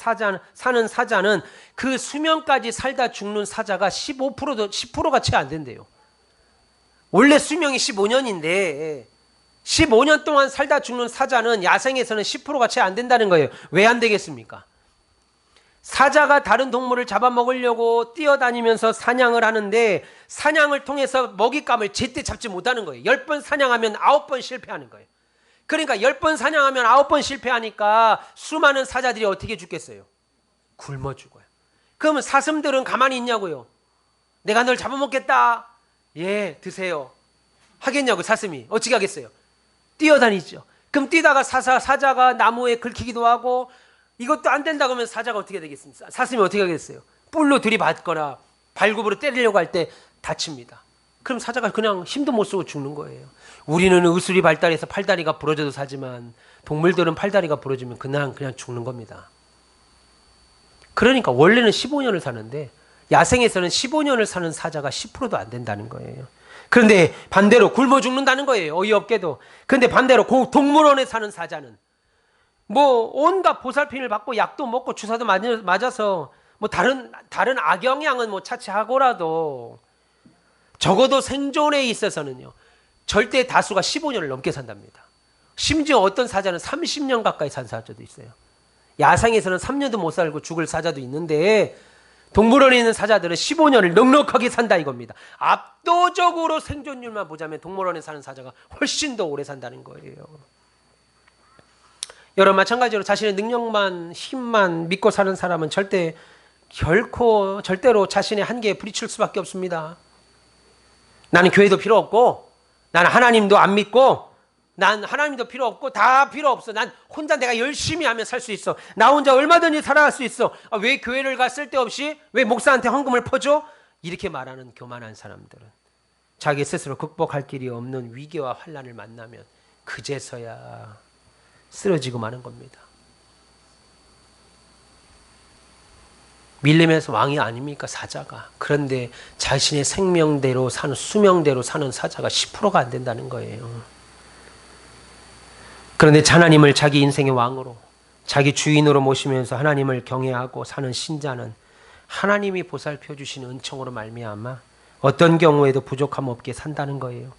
사는 사자는 그 수명까지 살다 죽는 사자가 10%가 채 안 된대요. 원래 수명이 15년인데 15년 동안 살다 죽는 사자는 야생에서는 10%가 채 안 된다는 거예요. 왜 안 되겠습니까? 사자가 다른 동물을 잡아먹으려고 뛰어다니면서 사냥을 하는데 사냥을 통해서 먹잇감을 제때 잡지 못하는 거예요. 10번 사냥하면 9번 실패하는 거예요. 그러니까 10번 사냥하면 9번 실패하니까 수많은 사자들이 어떻게 죽겠어요? 굶어 죽어요. 그러면 사슴들은 가만히 있냐고요? 내가 널 잡아먹겠다. 예, 드세요. 하겠냐고 사슴이. 어떻게 하겠어요? 뛰어다니죠. 그럼 뛰다가 사자가 나무에 긁히기도 하고 이것도 안 된다 그러면 사자가 어떻게 되겠습니까? 사슴이 어떻게 하겠어요? 뿔로 들이받거나 발굽으로 때리려고 할 때 다칩니다. 그럼 사자가 그냥 힘도 못 쓰고 죽는 거예요. 우리는 의술이 발달해서 팔다리가 부러져도 사지만 동물들은 팔다리가 부러지면 그냥 죽는 겁니다. 그러니까 원래는 15년을 사는데 야생에서는 15년을 사는 사자가 10%도 안 된다는 거예요. 그런데 반대로 굶어 죽는다는 거예요. 어이없게도. 그런데 반대로 동물원에 사는 사자는 뭐 온갖 보살핌을 받고 약도 먹고 주사도 맞아서 뭐 다른 악영향은 뭐 차치하고라도 적어도 생존에 있어서는요, 절대 다수가 15년을 넘게 산답니다. 심지어 어떤 사자는 30년 가까이 산 사자도 있어요. 야생에서는 3년도 못 살고 죽을 사자도 있는데 동물원에 있는 사자들은 15년을 넉넉하게 산다 이겁니다. 압도적으로 생존율만 보자면 동물원에 사는 사자가 훨씬 더 오래 산다는 거예요. 여러분 마찬가지로 자신의 능력만 힘만 믿고 사는 사람은 절대로 자신의 한계에 부딪힐 수밖에 없습니다. 나는 교회도 필요 없고 나는 하나님도 안 믿고 난 하나님도 필요 없고 다 필요 없어. 난 혼자 내가 열심히 하면 살 수 있어. 나 혼자 얼마든지 살아갈 수 있어. 왜 교회를 가 쓸데없이 왜 목사한테 헌금을 퍼줘? 이렇게 말하는 교만한 사람들은 자기 스스로 극복할 길이 없는 위기와 환난을 만나면 그제서야 쓰러지고 마는 겁니다. 밀림에서 왕이 아닙니까 사자가. 그런데 자신의 생명대로 사는 수명대로 사는 사자가 10%가 안 된다는 거예요. 그런데 하나님을 자기 인생의 왕으로 자기 주인으로 모시면서 하나님을 경외하고 사는 신자는 하나님이 보살펴 주신 은총으로 말미암아 어떤 경우에도 부족함 없게 산다는 거예요.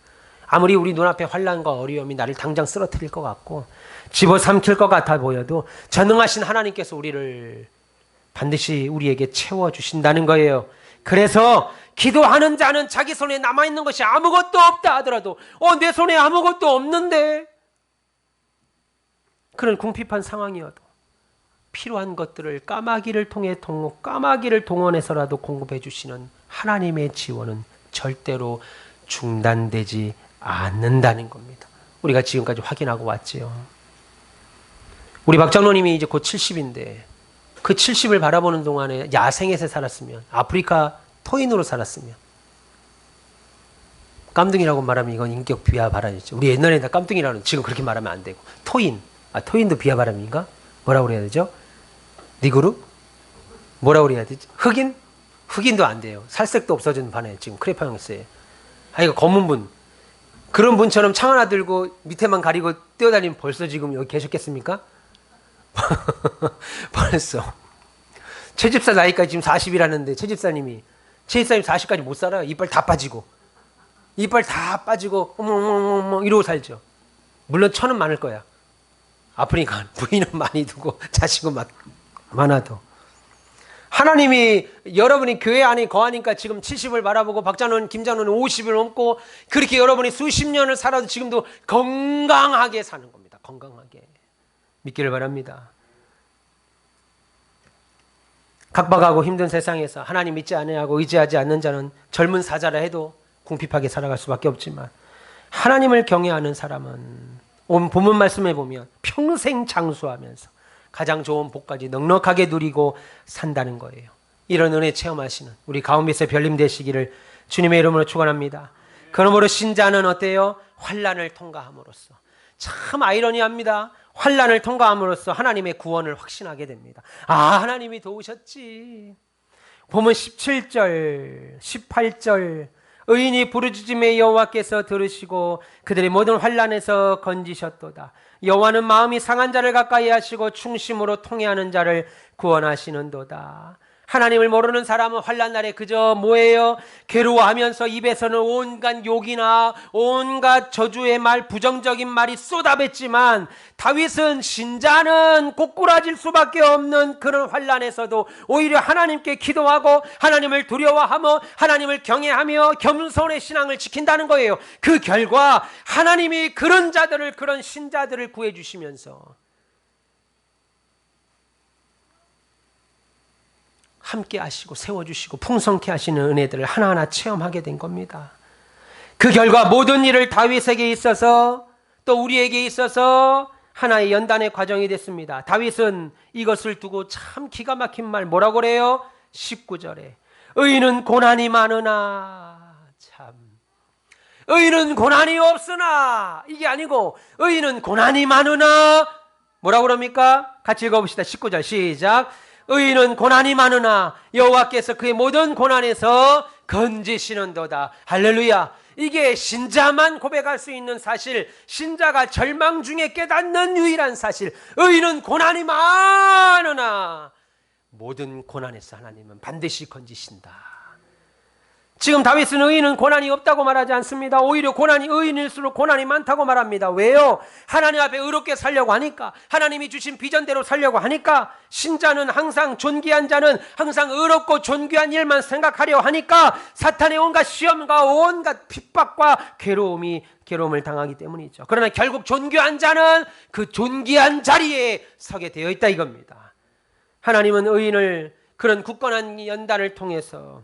아무리 우리 눈앞에 환난과 어려움이 나를 당장 쓰러뜨릴 것 같고 집어삼킬 것 같아 보여도 전능하신 하나님께서 우리를 반드시 우리에게 채워주신다는 거예요. 그래서 기도하는 자는 자기 손에 남아있는 것이 아무것도 없다 하더라도 내 손에 아무것도 없는데 그런 궁핍한 상황이어도 필요한 것들을 까마귀를 동원해서라도 공급해 주시는 하나님의 지원은 절대로 중단되지 않는다는 겁니다. 우리가 지금까지 확인하고 왔지요. 우리 박 장로님이 이제 곧 70인데 그 70을 바라보는 동안에 야생에서 살았으면 아프리카 토인으로 살았으면 깜둥이라고 말하면 이건 인격 비하 발언이죠. 우리 옛날에는 다 깜둥이라는 지금 그렇게 말하면 안 되고 토인도 비하 발언인가? 뭐라고 그래야 되죠? 니그루? 뭐라고 그래야 되지? 흑인도 안 돼요. 살색도 없어진 반에 지금 크레파 형세에. 이거 검은 분. 그런 분처럼 창 하나 들고 밑에만 가리고 뛰어다니면 벌써 지금 여기 계셨겠습니까? 벌써. 최집사 나이까지 지금 40이라는데 최집사님이 40까지 못 살아요. 이빨 다 빠지고 어머 이러고 살죠. 물론 천은 많을 거야. 아프니까 부인은 많이 두고 자식은 많아도 하나님이 여러분이 교회 안에 거하니까 지금 70을 바라보고 박자는 김자는 50을 넘고 그렇게 여러분이 수십 년을 살아도 지금도 건강하게 사는 겁니다. 건강하게 믿기를 바랍니다. 각박하고 힘든 세상에서 하나님 믿지 않으려고 의지하지 않는 자는 젊은 사자라 해도 궁핍하게 살아갈 수밖에 없지만 하나님을 경외하는 사람은 오늘 본문 말씀에 보면 평생 장수하면서 가장 좋은 복까지 넉넉하게 누리고 산다는 거예요. 이런 은혜 체험하시는 우리 가운데서 별님 되시기를 주님의 이름으로 축원합니다. 그러므로 신자는 어때요? 환난을 통과함으로써 참 아이러니합니다. 환난을 통과함으로써 하나님의 구원을 확신하게 됩니다. 하나님이 도우셨지. 보면 17절, 18절 의인이 부르짖음에 여호와께서 들으시고 그들의 모든 환난에서 건지셨도다. 여호와는 마음이 상한 자를 가까이 하시고 충심으로 통회하는 자를 구원하시는도다. 하나님을 모르는 사람은 환난 날에 그저 뭐예요? 괴로워하면서 입에서는 온갖 욕이나 온갖 저주의 말, 부정적인 말이 쏟아뱉지만 다윗은 신자는 꼬꾸라질 수밖에 없는 그런 환난에서도 오히려 하나님께 기도하고 하나님을 두려워하며 하나님을 경외하며 겸손의 신앙을 지킨다는 거예요. 그 결과 하나님이 그런 자들을, 그런 신자들을 구해주시면서 함께 하시고 세워주시고 풍성케 하시는 은혜들을 하나하나 체험하게 된 겁니다. 그 결과 모든 일을 다윗에게 있어서 또 우리에게 있어서 하나의 연단의 과정이 됐습니다. 다윗은 이것을 두고 참 기가 막힌 말 뭐라고 그래요? 19절에 의인은 고난이 많으나 참 의인은 고난이 없으나 이게 아니고 의인은 고난이 많으나 뭐라고 그럽니까? 같이 읽어봅시다. 19절 시작. 의인은 고난이 많으나 여호와께서 그의 모든 고난에서 건지시는도다. 할렐루야. 이게 신자만 고백할 수 있는 사실, 신자가 절망 중에 깨닫는 유일한 사실. 의인은 고난이 많으나 모든 고난에서 하나님은 반드시 건지신다. 지금 다윗은 의인은 고난이 없다고 말하지 않습니다. 오히려 고난이 의인일수록 고난이 많다고 말합니다. 왜요? 하나님 앞에 의롭게 살려고 하니까, 하나님이 주신 비전대로 살려고 하니까, 신자는 항상 존귀한 자는 항상 의롭고 존귀한 일만 생각하려 하니까 사탄의 온갖 시험과 온갖 핍박과 괴로움을 당하기 때문이죠. 그러나 결국 존귀한 자는 그 존귀한 자리에 서게 되어 있다 이겁니다. 하나님은 의인을 그런 굳건한 연단을 통해서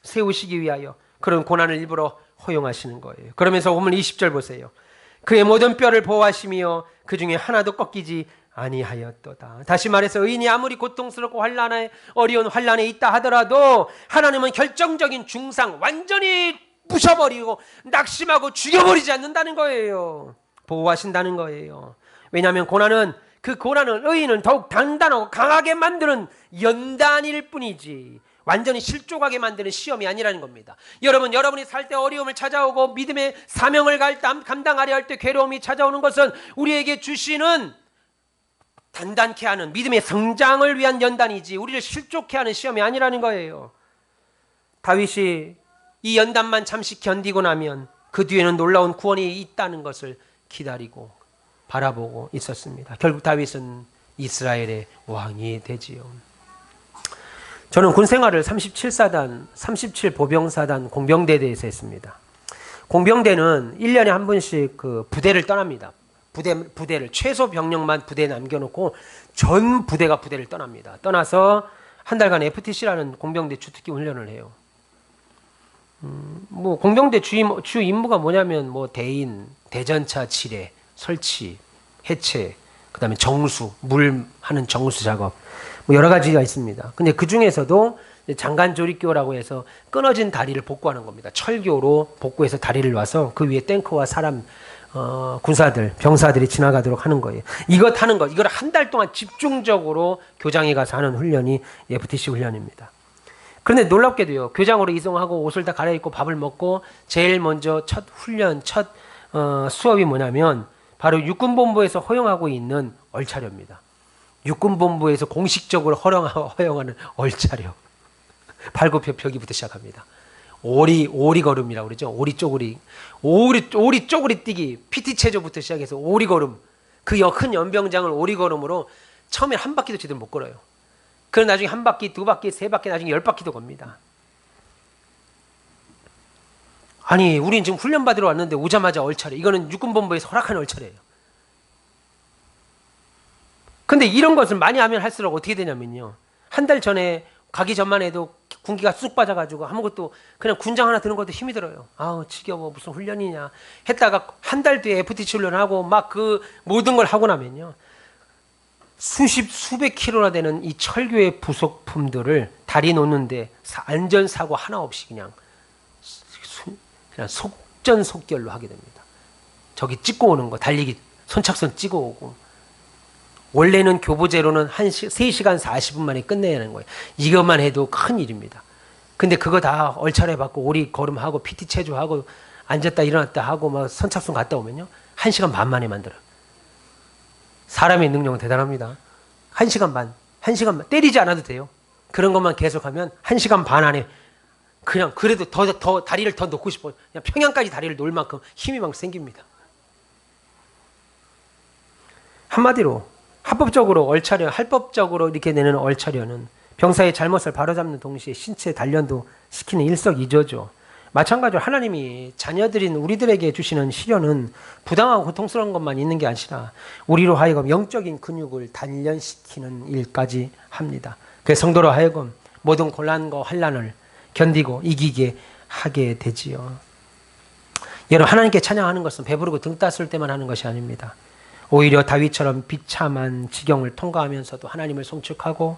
세우시기 위하여 그런 고난을 일부러 허용하시는 거예요. 그러면서 오늘 20절 보세요. 그의 모든 뼈를 보호하시며 그 중에 하나도 꺾이지 아니하였도다. 다시 말해서 의인이 아무리 고통스럽고 어려운 환난에 있다 하더라도 하나님은 결정적인 중상, 완전히 부셔버리고 낙심하고 죽여버리지 않는다는 거예요. 보호하신다는 거예요. 왜냐하면 그 고난은 의인은 더욱 단단하고 강하게 만드는 연단일 뿐이지 완전히 실족하게 만드는 시험이 아니라는 겁니다. 여러분이 살 때 어려움을 찾아오고 믿음의 사명을 감당하려 할 때 괴로움이 찾아오는 것은 우리에게 주시는 단단케 하는 믿음의 성장을 위한 연단이지 우리를 실족케 하는 시험이 아니라는 거예요. 다윗이 이 연단만 잠시 견디고 나면 그 뒤에는 놀라운 구원이 있다는 것을 기다리고 바라보고 있었습니다. 결국 다윗은 이스라엘의 왕이 되지요. 저는 군 생활을 37사단, 37보병사단 공병대대에서 했습니다. 공병대는 1년에 한 번씩 그 부대를 떠납니다. 부대를 최소 병력만 부대에 남겨놓고 전 부대가 부대를 떠납니다. 떠나서 한 달간 FTC라는 공병대 주특기 훈련을 해요. 공병대 주 임무가 뭐냐면 대인, 대전차 지뢰, 설치, 해체, 그다음에 정수, 물 하는 정수 작업, 여러 가지가 있습니다. 근데 그 중에서도 장간조리교라고 해서 끊어진 다리를 복구하는 겁니다. 철교로 복구해서 다리를 놔서 그 위에 탱크와 사람, 군사들, 병사들이 지나가도록 하는 거예요. 이걸 한 달 동안 집중적으로 교장에 가서 하는 훈련이 FTC 훈련입니다. 그런데 놀랍게도요, 교장으로 이송하고 옷을 다 갈아입고 밥을 먹고 제일 먼저 첫 훈련, 수업이 뭐냐면 바로 육군본부에서 허용하고 있는 얼차려입니다. 육군본부에서 공식적으로 허용하는 얼차려. 발굽혀펴기부터 시작합니다. 오리 걸음이라고 그러죠. 오리 쪼그리 뛰기, PT 체조부터 시작해서 오리 걸음. 그 큰 연병장을 오리 걸음으로 처음에 한 바퀴도 제대로 못 걸어요. 그럼 나중에 한 바퀴, 두 바퀴, 세 바퀴, 나중에 10바퀴도 겁니다. 아니, 우린 지금 훈련 받으러 왔는데 오자마자 얼차려. 이거는 육군본부에서 허락한 얼차려예요. 근데 이런 것을 많이 하면 할수록 어떻게 되냐면요. 한 달 전에 가기 전만 해도 군기가 쑥 빠져가지고 아무것도 그냥 군장 하나 드는 것도 힘이 들어요. 아우 지겨워 무슨 훈련이냐 했다가 한 달 뒤에 FTC 훈련하고 막 그 모든 걸 하고 나면요. 수백 킬로나 되는 이 철교의 부속품들을 다리 놓는데 안전사고 하나 없이 그냥 속전속결로 하게 됩니다. 저기 찍고 오는 거 달리기 선착순 찍어 오고 원래는 교부제로는 3시간 40분 만에 끝내야 하는 거예요. 이것만 해도 큰 일입니다. 근데 그거 다 얼차려 받고 오리 걸음하고 PT 체조하고 앉았다 일어났다 하고 막 선착순 갔다 오면요. 1시간 반 만에 만들어요. 사람의 능력은 대단합니다. 1시간 반 때리지 않아도 돼요. 그런 것만 계속하면 1시간 반 안에 그냥 그래도 더 다리를 더 놓고 싶어요. 그냥 평양까지 다리를 놓을 만큼 힘이 막 생깁니다. 한마디로 합법적으로 할법적으로 이렇게 내는 얼차려는 병사의 잘못을 바로잡는 동시에 신체 단련도 시키는 일석이조죠. 마찬가지로 하나님이 자녀들인 우리들에게 주시는 시련은 부당하고 고통스러운 것만 있는 게 아니라 우리로 하여금 영적인 근육을 단련시키는 일까지 합니다. 그래서 성도로 하여금 모든 곤란과 환난을 견디고 이기게 하게 되지요. 여러분 하나님께 찬양하는 것은 배부르고 등 따스울 때만 하는 것이 아닙니다. 오히려 다윗처럼 비참한 지경을 통과하면서도 하나님을 송축하고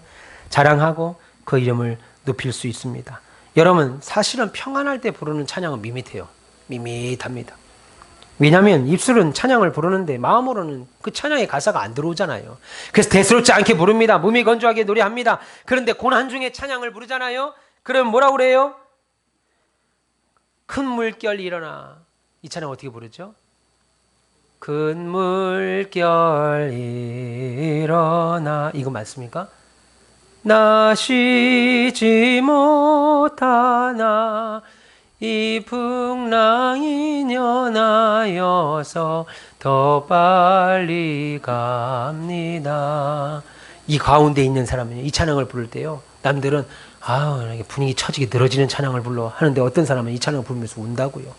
자랑하고 그 이름을 높일 수 있습니다. 여러분 사실은 평안할 때 부르는 찬양은 밋밋해요. 밋밋합니다. 왜냐하면 입술은 찬양을 부르는데 마음으로는 그 찬양의 가사가 안 들어오잖아요. 그래서 대수롭지 않게 부릅니다. 몸이 건조하게 노래합니다. 그런데 고난 중에 찬양을 부르잖아요. 그럼 뭐라고 그래요? 큰 물결 일어나. 이 찬양 어떻게 부르죠? 큰 물결 일어나. 이거 맞습니까? 나 쉬지 못하나 이 풍랑이 연하여서 더 빨리 갑니다. 이 가운데 있는 사람은 이 찬양을 부를 때요, 남들은 분위기 처지게 늘어지는 찬양을 불러 하는데, 어떤 사람은 이 찬양을 부르면서 운다고요.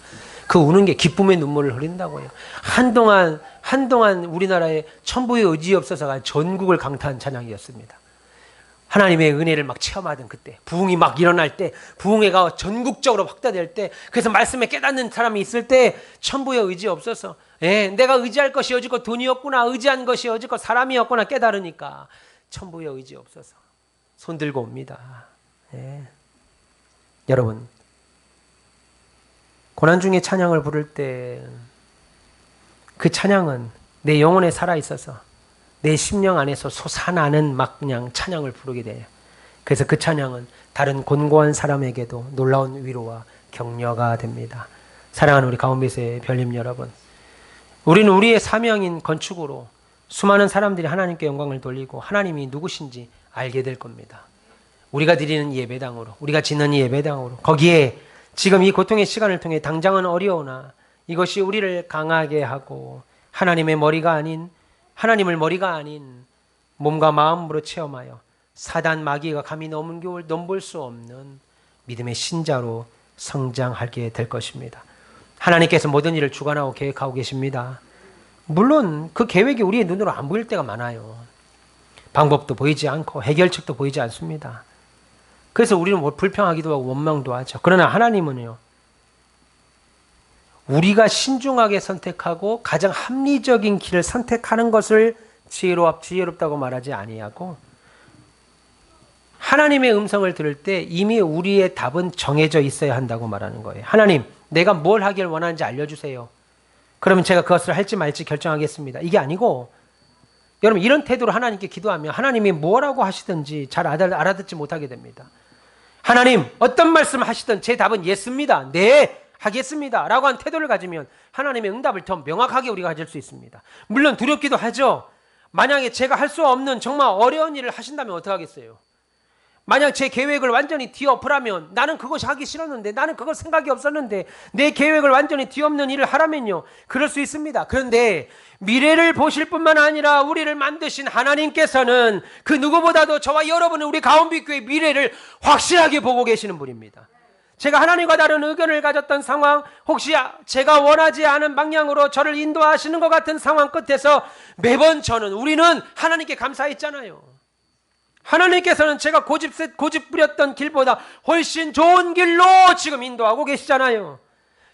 그 우는 게 기쁨의 눈물을 흘린다고요. 한동안 우리나라에 천부의 의지 없어서가 전국을 강타한 찬양이었습니다. 하나님의 은혜를 막 체험하던 그때, 부흥이 막 일어날 때, 부흥회가 전국적으로 확대될 때, 그래서 말씀에 깨닫는 사람이 있을 때, 천부의 의지 없어서, 내가 의지할 것이 어지껏 돈이었구나, 의지한 것이 어지껏 사람이었구나 깨달으니까 천부의 의지 없어서 손 들고 옵니다. 여러분, 고난 중에 찬양을 부를 때 그 찬양은 내 영혼에 살아있어서 내 심령 안에서 솟아나는 막 그냥 찬양을 부르게 돼요. 그래서 그 찬양은 다른 곤고한 사람에게도 놀라운 위로와 격려가 됩니다. 사랑하는 우리 가운데서의 별님 여러분, 우리는 우리의 사명인 건축으로 수많은 사람들이 하나님께 영광을 돌리고 하나님이 누구신지 알게 될 겁니다. 우리가 드리는 예배당으로, 우리가 짓는 예배당으로, 거기에 지금 이 고통의 시간을 통해 당장은 어려우나 이것이 우리를 강하게 하고 하나님의 머리가 아닌, 하나님을 머리가 아닌 몸과 마음으로 체험하여 사단 마귀가 감히 넘볼 수 없는 믿음의 신자로 성장하게 될 것입니다. 하나님께서 모든 일을 주관하고 계획하고 계십니다. 물론 그 계획이 우리의 눈으로 안 보일 때가 많아요. 방법도 보이지 않고 해결책도 보이지 않습니다. 그래서 우리는 불평하기도 하고 원망도 하죠. 그러나 하나님은요, 우리가 신중하게 선택하고 가장 합리적인 길을 선택하는 것을 지혜롭다고 말하지 아니하고, 하나님의 음성을 들을 때 이미 우리의 답은 정해져 있어야 한다고 말하는 거예요. 하나님, 내가 뭘 하길 원하는지 알려주세요. 그러면 제가 그것을 할지 말지 결정하겠습니다. 이게 아니고, 여러분, 이런 태도로 하나님께 기도하면 하나님이 뭐라고 하시든지 잘 알아듣지 못하게 됩니다. 하나님, 어떤 말씀 하시든 제 답은 예스입니다. 네, 하겠습니다 라고 한 태도를 가지면 하나님의 응답을 더 명확하게 우리가 가질 수 있습니다. 물론 두렵기도 하죠. 만약에 제가 할 수 없는 정말 어려운 일을 하신다면 어떡하겠어요? 만약 제 계획을 완전히 뒤엎으라면, 나는 그것이 하기 싫었는데, 나는 그걸 생각이 없었는데 내 계획을 완전히 뒤엎는 일을 하라면요, 그럴 수 있습니다. 그런데 미래를 보실 뿐만 아니라 우리를 만드신 하나님께서는 그 누구보다도 저와 여러분은 우리 가온빛교회 미래를 확실하게 보고 계시는 분입니다. 제가 하나님과 다른 의견을 가졌던 상황, 혹시 제가 원하지 않은 방향으로 저를 인도하시는 것 같은 상황 끝에서 매번 우리는 하나님께 감사했잖아요. 하나님께서는 제가 고집 부렸던 길보다 훨씬 좋은 길로 지금 인도하고 계시잖아요.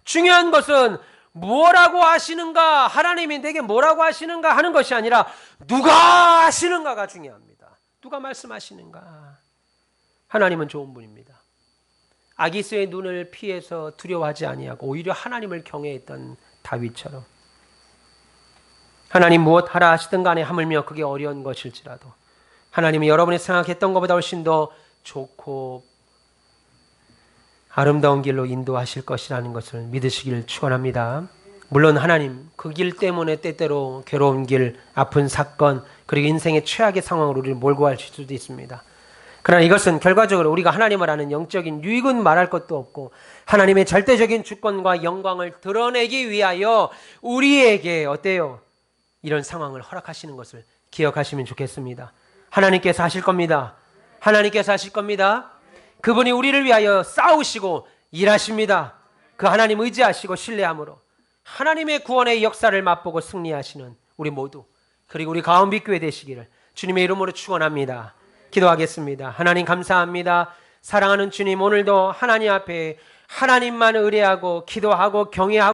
중요한 것은 뭐라고 하시는가, 하나님이 내게 뭐라고 하시는가 하는 것이 아니라 누가 하시는가가 중요합니다. 누가 말씀하시는가. 하나님은 좋은 분입니다. 아기스의 눈을 피해서 두려워하지 아니하고 오히려 하나님을 경외했던 다윗처럼, 하나님 무엇 하라 하시든 간에 하물며 그게 어려운 것일지라도 하나님이 여러분이 생각했던 것보다 훨씬 더 좋고 아름다운 길로 인도하실 것이라는 것을 믿으시길 축원합니다. 물론 하나님 그 길 때문에 때때로 괴로운 길, 아픈 사건, 그리고 인생의 최악의 상황으로 우리를 몰고 갈 수도 있습니다. 그러나 이것은 결과적으로 우리가 하나님을 아는 영적인 유익은 말할 것도 없고 하나님의 절대적인 주권과 영광을 드러내기 위하여 우리에게 어때요? 이런 상황을 허락하시는 것을 기억하시면 좋겠습니다. 하나님께서 하실 겁니다. 하나님께서 하실 겁니다. 그분이 우리를 위하여 싸우시고 일하십니다. 그 하나님 의지하시고 신뢰함으로 하나님의 구원의 역사를 맛보고 승리하시는 우리 모두, 그리고 우리 가온빛교회 되시기를 주님의 이름으로 축원합니다. 기도하겠습니다. 하나님 감사합니다. 사랑하는 주님, 오늘도 하나님 앞에 하나님만 의뢰하고 기도하고 경외하고